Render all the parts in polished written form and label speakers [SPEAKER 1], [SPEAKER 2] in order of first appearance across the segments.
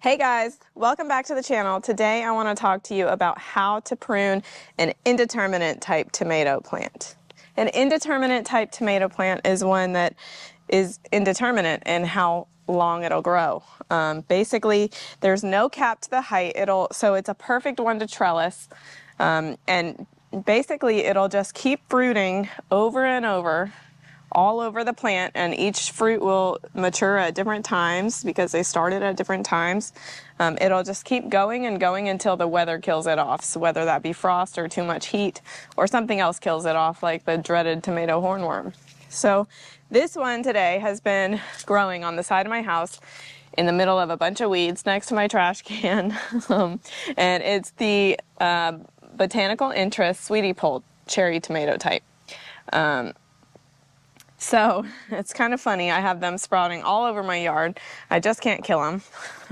[SPEAKER 1] Hey guys, welcome back to the channel. Today I want to talk to you about how to prune an indeterminate type tomato plant. An indeterminate type tomato plant is one that is indeterminate in how long it'll grow. Basically, there's no cap to the height. So it's a perfect one to trellis, and basically it'll just keep fruiting over and over all over the plant, and each fruit will mature at different times because they started at different times. It'll just keep going and going until the weather kills it off, so whether that be frost or too much heat or something else kills it off, like the dreaded tomato hornworm. So this one today has been growing on the side of my house in the middle of a bunch of weeds next to my trash can. And it's the botanical interest sweetie pole cherry tomato type. So it's kind of funny. I have them sprouting all over my yard. I just can't kill them.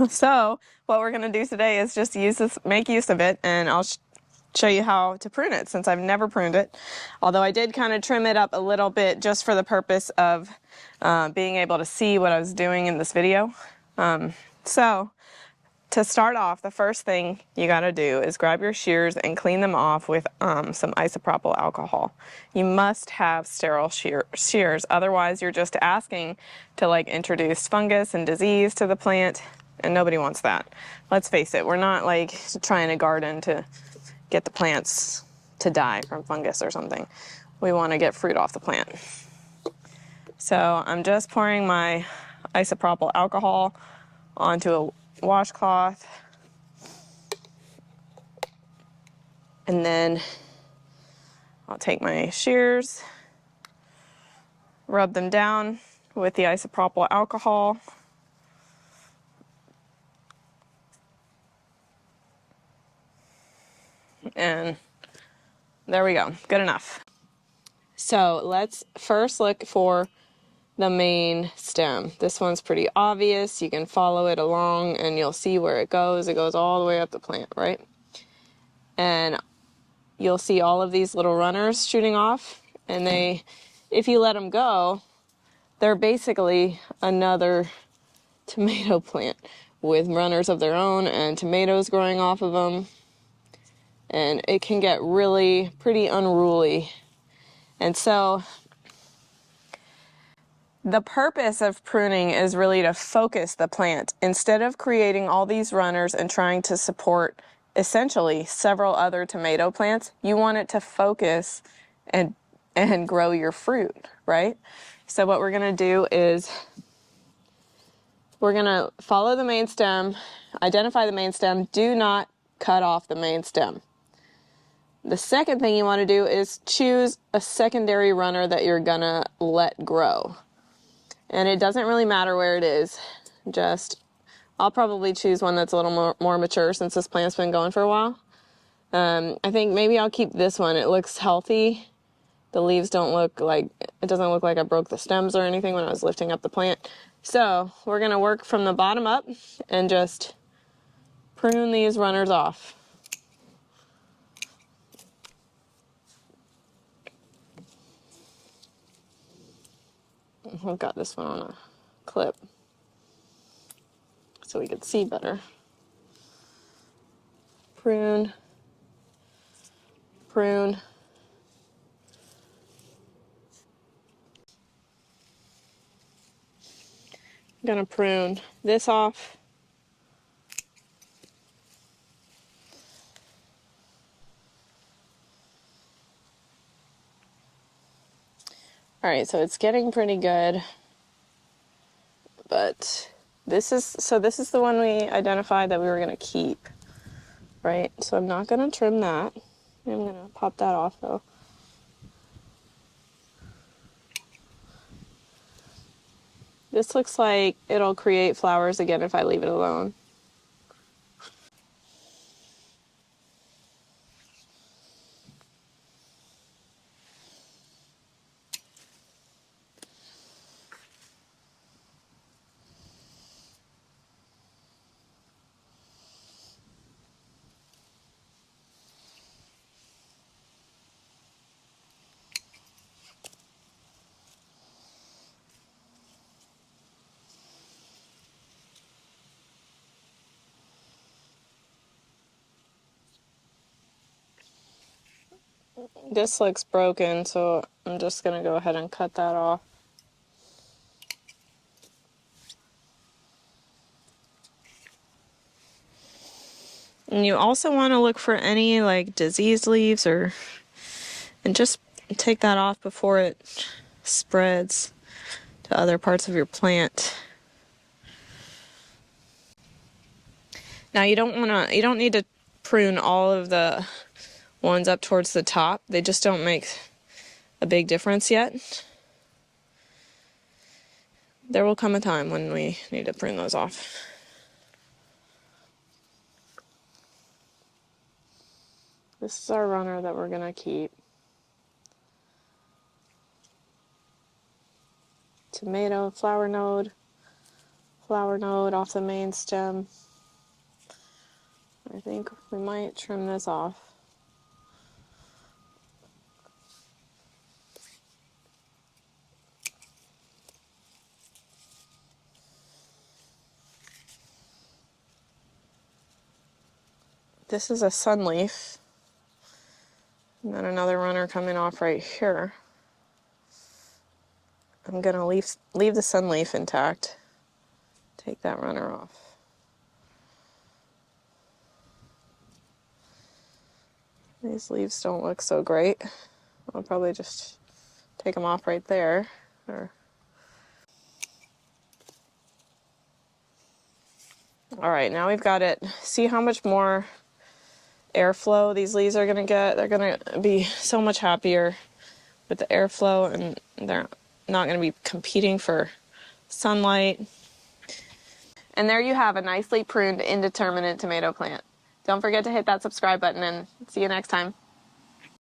[SPEAKER 1] So what we're going to do today is just make use of it, and I'll show you how to prune it since I've never pruned it. Although I did kind of trim it up a little bit just for the purpose of being able to see what I was doing in this video. So to start off, the first thing you got to do is grab your shears and clean them off with some isopropyl alcohol. You must have sterile shears, otherwise you're just asking to like introduce fungus and disease to the plant, and nobody wants that. Let's face it, we're not like trying to garden to get the plants to die from fungus or something. We want to get fruit off the plant. So I'm just pouring my isopropyl alcohol onto a washcloth, and then I'll take my shears, rub them down with the isopropyl alcohol, and there we go, good enough. So let's first look for the main stem. This one's pretty obvious. You can follow it along and you'll see where it goes. It goes all the way up the plant, right? And you'll see all of these little runners shooting off, and if you let them go, they're basically another tomato plant with runners of their own and tomatoes growing off of them. And it can get really pretty unruly. And so the purpose of pruning is really to focus the plant. Instead of creating all these runners and trying to support essentially several other tomato plants, you want it to focus and grow your fruit, right? So what we're going to do is we're going to follow the main stem, identify the main stem, do not cut off the main stem. The second thing you want to do is choose a secondary runner that you're going to let grow. And it doesn't really matter where it is. I'll probably choose one that's a little more mature since this plant's been going for a while. I think maybe I'll keep this one. It looks healthy. The leaves it doesn't look like I broke the stems or anything when I was lifting up the plant. So we're going to work from the bottom up and just prune these runners off. I've got this one on a clip so we could see better. Prune, prune. I'm gonna prune this off. All right, so it's getting pretty good, but this is the one we identified that we were gonna keep, right? So I'm not gonna trim that. I'm gonna pop that off though. This looks like it'll create flowers again if I leave it alone. This looks broken, so I'm just going to go ahead and cut that off. And you also want to look for any like diseased leaves and just take that off before it spreads to other parts of your plant. Now you don't need to prune all of the ones up towards the top. They just don't make a big difference yet. There will come a time when we need to prune those off. This is our runner that we're going to keep. Tomato, flower node off the main stem. I think we might trim this off. This is a sunleaf. And then another runner coming off right here. I'm going to leave the sunleaf intact. Take that runner off. These leaves don't look so great. I'll probably just take them off right there. All right, now we've got it. See how much more airflow these leaves are going to get? They're going to be so much happier with the airflow, and they're not going to be competing for sunlight. And there you have a nicely pruned indeterminate tomato plant. Don't forget to hit that subscribe button, and see you next time.